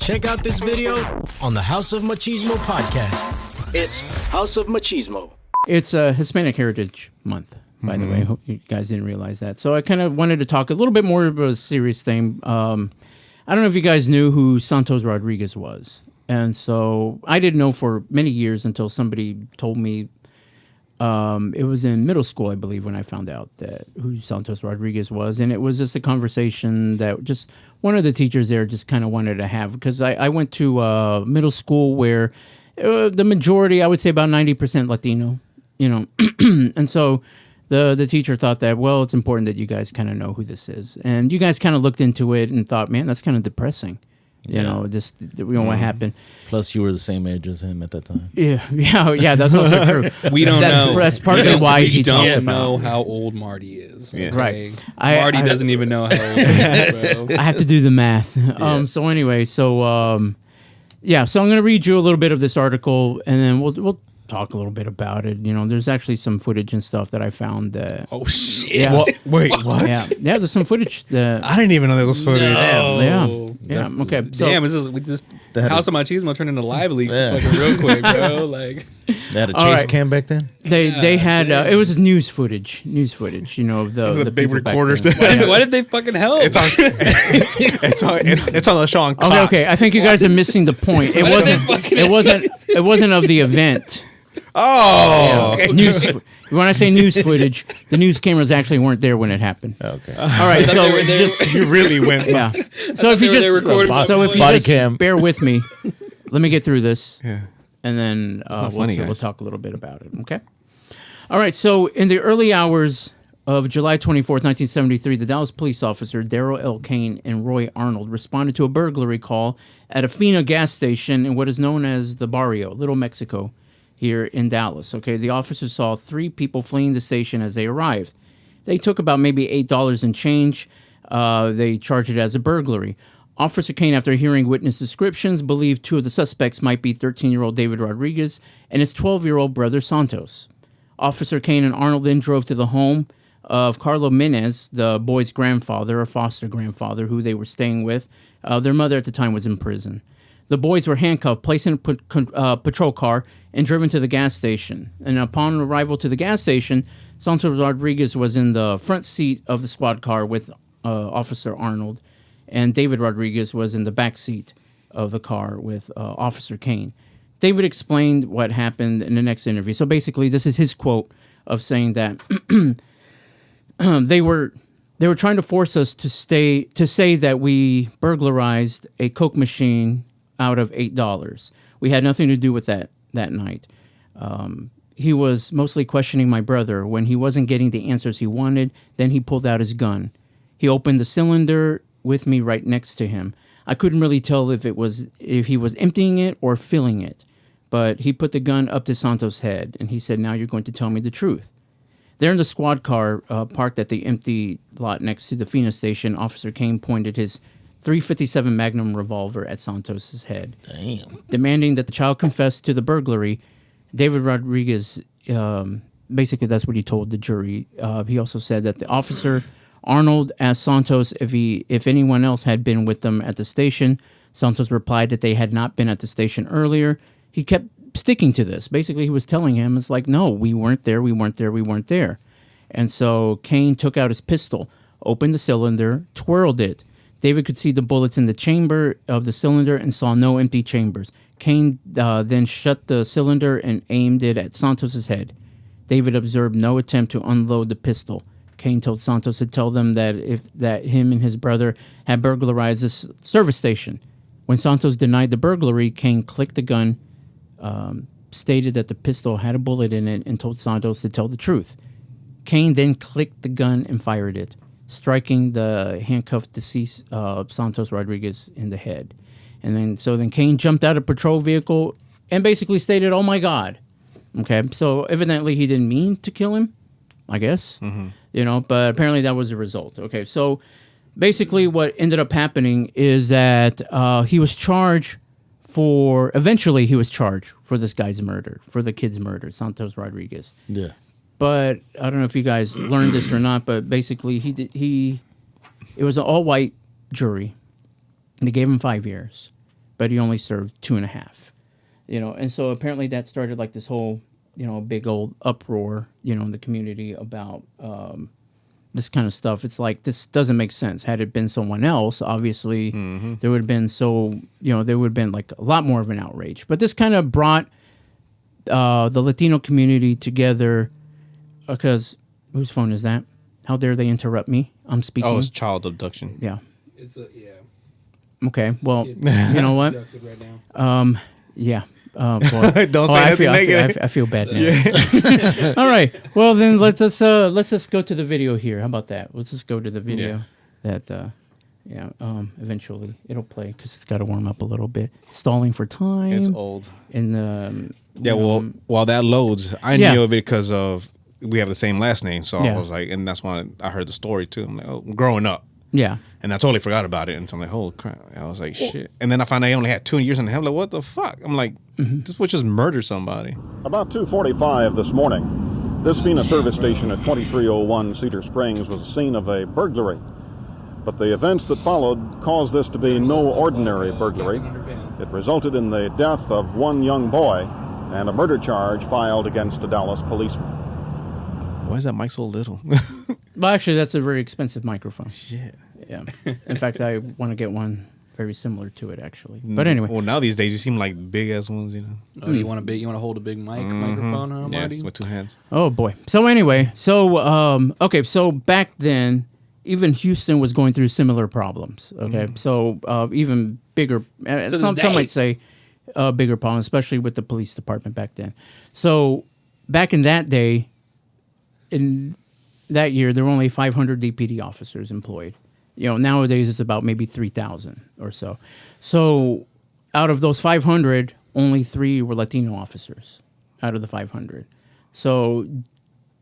Check out this video on the House of Machismo podcast. It's House of Machismo. It's Hispanic Heritage Month, by the way. I hope you guys didn't realize that. So I kind of wanted to talk a little bit more of a serious thing. I don't know if you guys knew who Santos Rodriguez was. And so I didn't know for many years until somebody told me. It was in middle school, I believe, when I found out that who Santos Rodriguez was. And it was just a conversation that just one of the teachers there just kind of wanted to have. Because I went to middle school where the majority, I would say about 90% Latino, you know. And so the teacher thought that, well, it's important that you guys kind of know who this is. And you guys kind of looked into it and thought, man, that's kind of depressing. You know, just what happened. Plus, you were the same age as him at that time. Yeah. That's also true. We don't know. That's partly why he don't know how old Marty is. Yeah. Right. Marty doesn't even know how old he is, bro. I have to do the math. So anyway, so I'm going to read you a little bit of this article, and then we'll talk a little bit about it. You know, there's actually some footage and stuff that I found that. Oh shit! Yeah. Wait, what? Yeah, there's some footage that. I didn't even know there was footage. No. Yeah. Okay. So, Damn, this House of Machismo turned into live leaks fucking real quick, bro. Like they had a chase cam back then. They had it was news footage. You know, of the big people back recorders. then. why did they fucking help? It's on the show on Cops. Okay. I think you guys are missing the point. It wasn't of the event. Oh, okay. When I say news footage, the news cameras actually weren't there when it happened. Okay. All right. So you really went. Yeah. So if you just bear with me, let me get through this. Yeah. And then we'll talk a little bit about it. Okay. All right. So in the early hours of July 24th, 1973, the Dallas police officer Darrell L. Kane and Roy Arnold responded to a burglary call at a Fina gas station in what is known as the Barrio, Little Mexico, here in Dallas. Okay, the officers saw three people fleeing the station as they arrived. They took about maybe $8 in change. They charged it as a burglary. Officer Kane, after hearing witness descriptions, believed two of the suspects might be 13-year-old David Rodriguez and his 12-year-old brother Santos. Officer Kane and Arnold then drove to the home of Carlo Menez, the boy's grandfather or foster grandfather, who they were staying with. Their mother at the time was in prison. The boys were handcuffed, placed in a patrol car, and driven to the gas station. And upon arrival to the gas station, Santos Rodriguez was in the front seat of the squad car with Officer Arnold, and David Rodriguez was in the back seat of the car with Officer Kane. David explained what happened in the next interview. So basically, this is his quote of saying that they were trying to force us to say that we burglarized a Coke machine out of $8. We had nothing to do with that night. He was mostly questioning my brother. When he wasn't getting the answers he wanted, then he pulled out his gun. He opened the cylinder with me right next to him. I couldn't really tell if he was emptying it or filling it, but he put the gun up to Santos' head, and he said, "Now you're going to tell me the truth." There in the squad car parked at the empty lot next to the Fina station, Officer Kane pointed his .357 Magnum revolver at Santos' head. Damn. Demanding that the child confess to the burglary. David Rodriguez, basically that's what he told the jury. He also said that the officer, Arnold, asked Santos if anyone else had been with them at the station. Santos replied that they had not been at the station earlier. He kept sticking to this. Basically, he was telling him, it's like, no, we weren't there. And so Kane took out his pistol, opened the cylinder, twirled it. David could see the bullets in the chamber of the cylinder and saw no empty chambers. Kane then shut the cylinder and aimed it at Santos' head. David observed no attempt to unload the pistol. Kane told Santos to tell them that him and his brother had burglarized this service station. When Santos denied the burglary, Kane clicked the gun, stated that the pistol had a bullet in it, and told Santos to tell the truth. Kane then clicked the gun and fired it, striking the handcuffed deceased Santos Rodriguez in the head. And then Kane jumped out of a patrol vehicle and basically stated, "Oh my God." Okay, so evidently he didn't mean to kill him, I guess. Mm-hmm. But apparently that was the result. Okay, so basically what ended up happening is that he was charged for this guy's murder, for the kid's murder, Santos Rodriguez. Yeah. But I don't know if you guys learned this or not, but basically it was an all-white jury, and they gave him 5 years. but he only served 2.5. And so apparently that started like this whole, big old uproar, in the community about this kind of stuff. It's like, this doesn't make sense. Had it been someone else, obviously, there would have been there would have been like a lot more of an outrage. But this kind of brought the Latino community together because whose phone is that? How dare they interrupt me? I'm speaking. Oh, it's child abduction. Yeah. Yeah. Okay. Well, you know what? Right now. Yeah. Boy. Don't say anything negative. I feel bad now. Yeah. All right. Well, then let's just go to the video here. How about that? Let's just go to the video that eventually it'll play because it's got to warm up a little bit. Stalling for time. It's old. And while that loads, I knew of it because of we have the same last name, so I was like, and that's why I heard the story too. I'm like, oh, growing up. Yeah. And I totally forgot about it. And so I'm like, holy crap. I was like, shit. And then I found out he only had 2 years in the hell. Like, what the fuck? I'm like, this was just murder somebody. About 2:45 this morning, this Phoenix service station at 2301 Cedar Springs was the scene of a burglary. But the events that followed caused this to be no ordinary burglary. It resulted in the death of one young boy and a murder charge filed against a Dallas policeman. Why is that mic so little? Well, actually, that's a very expensive microphone. Shit. Yeah. In fact, I want to get one very similar to it, actually. But anyway. Well, now these days, you seem like big ass ones, Oh, you want to hold a big microphone, huh, Marty? Yes, with 2 hands. Oh, boy. So anyway, so back then, even Houston was going through similar problems, okay? So even bigger, some might say bigger problems, especially with the police department back then. So back in that day, in that year, there were only 500 DPD officers employed. Nowadays it's about maybe 3,000 or so. So out of those 500, only 3 were Latino officers out of the 500. So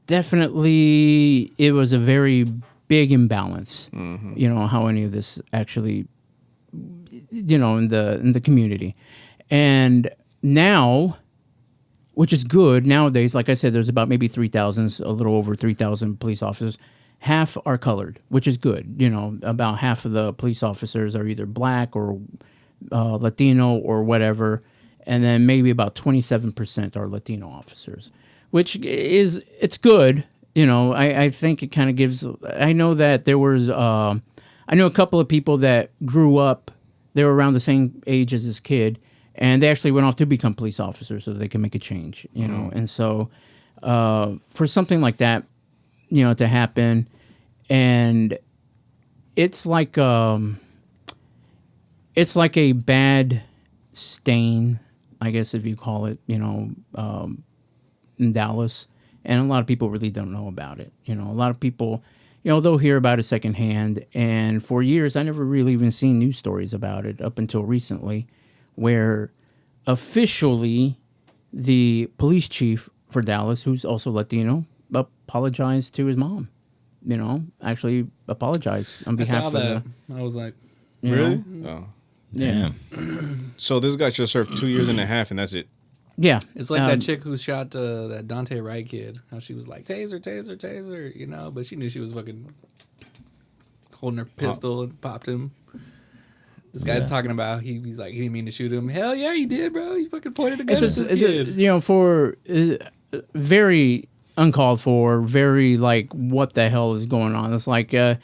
definitely it was a very big imbalance, how any of this actually, in the community. And now, which is good nowadays, like I said, there's about maybe 3,000, a little over 3,000 police officers. Half are colored, which is good. About half of the police officers are either black or Latino or whatever. And then maybe about 27% are Latino officers, which it's good. I think it kind of gives, I know that there was, I know a couple of people that grew up, they were around the same age as this kid, and they actually went off to become police officers so they can make a change, And so for something like that, to happen, and it's like a bad stain, I guess if you call it, in Dallas, and a lot of people really don't know about it. A lot of people, they'll hear about it secondhand, and for years I never really even seen news stories about it up until recently, where officially the police chief for Dallas, who's also Latino, apologized to his mom. Actually apologized on behalf of that. I was like, really? Oh. Yeah. So this guy just served 2 years and a half, and that's it. Yeah. It's like that chick who shot that Dante Wright kid. How she was like, taser, taser, taser, but she knew she was fucking holding her pistol and popped him. This guy's talking about he's like, he didn't mean to shoot him. Hell yeah, he did, bro. He fucking pointed a gun at this kid. For very uncalled for, very like, what the hell is going on? It's like the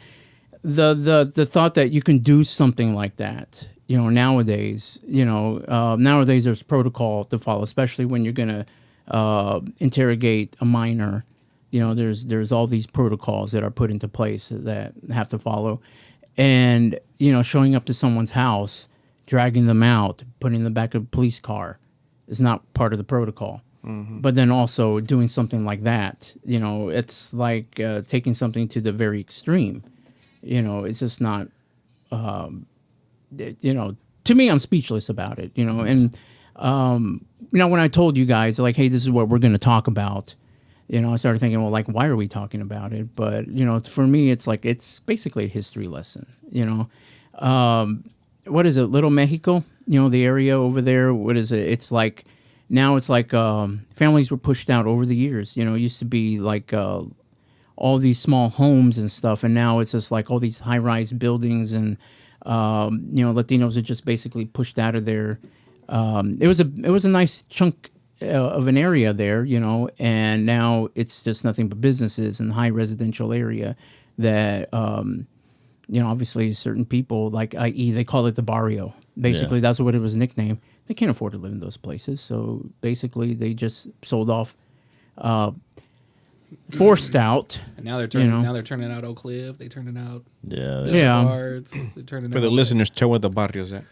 thought that you can do something like that. Nowadays, nowadays there's protocol to follow, especially when you're gonna interrogate a minor. There's all these protocols that are put into place that have to follow, and showing up to someone's house, dragging them out, putting them in the back of a police car, is not part of the protocol. But then also doing something like that, it's like taking something to the very extreme. It's just not. To me, I'm speechless about it. And when I told you guys, like, hey, this is what we're going to talk about, I started thinking, well, like, why are we talking about it? But for me, it's like it's basically a history lesson. What is it, Little Mexico? The area over there. What is it? It's like. Now it's like families were pushed out over the years. It used to be like all these small homes and stuff, and now it's just like all these high-rise buildings and Latinos are just basically pushed out of there. It was a nice chunk of an area there, and now it's just nothing but businesses and high residential area that, obviously certain people, like, i.e., they call it the barrio. Basically, that's what it was nicknamed. They can't afford to live in those places, so basically they just sold off, forced out. And now they're turning out Oak Cliff. They turning out Arts. They're turning for the listeners. Tell where the barrio's at.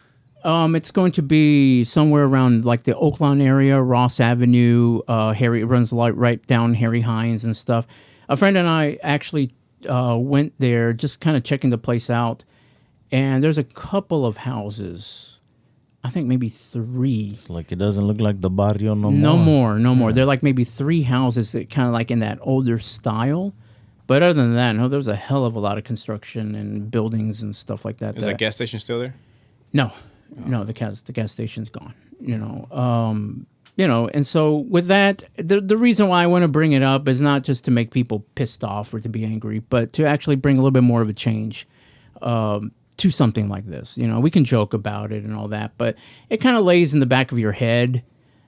It's going to be somewhere around like the Oaklawn area, Ross Avenue. Harry, it runs right down Harry Hines and stuff. A friend and I actually went there, just kind of checking the place out, and there's a couple of houses. I think maybe 3. It's like it doesn't look like the barrio no more. No more. They're like maybe 3 houses that kind of like in that older style. But other than that, no, there was a hell of a lot of construction and buildings and stuff like that. Is that gas station still there? No. No, the gas station's gone. And so with that, the reason why I want to bring it up is not just to make people pissed off or to be angry, but to actually bring a little bit more of a change to something like this. We can joke about it and all that, but it kind of lays in the back of your head,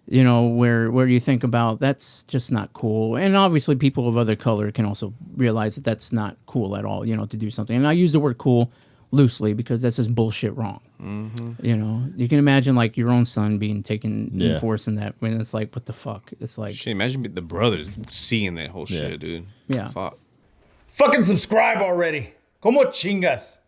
where you think about that's just not cool. And obviously people of other color can also realize that that's not cool at all, to do something. And I use the word cool loosely because that's just bullshit wrong. Mm-hmm. You can imagine like your own son being taken in force in that when it's like, what the fuck? It's like, shit, imagine the brothers seeing that whole shit, dude. Yeah. Fuck. Fucking subscribe already. Como chingas.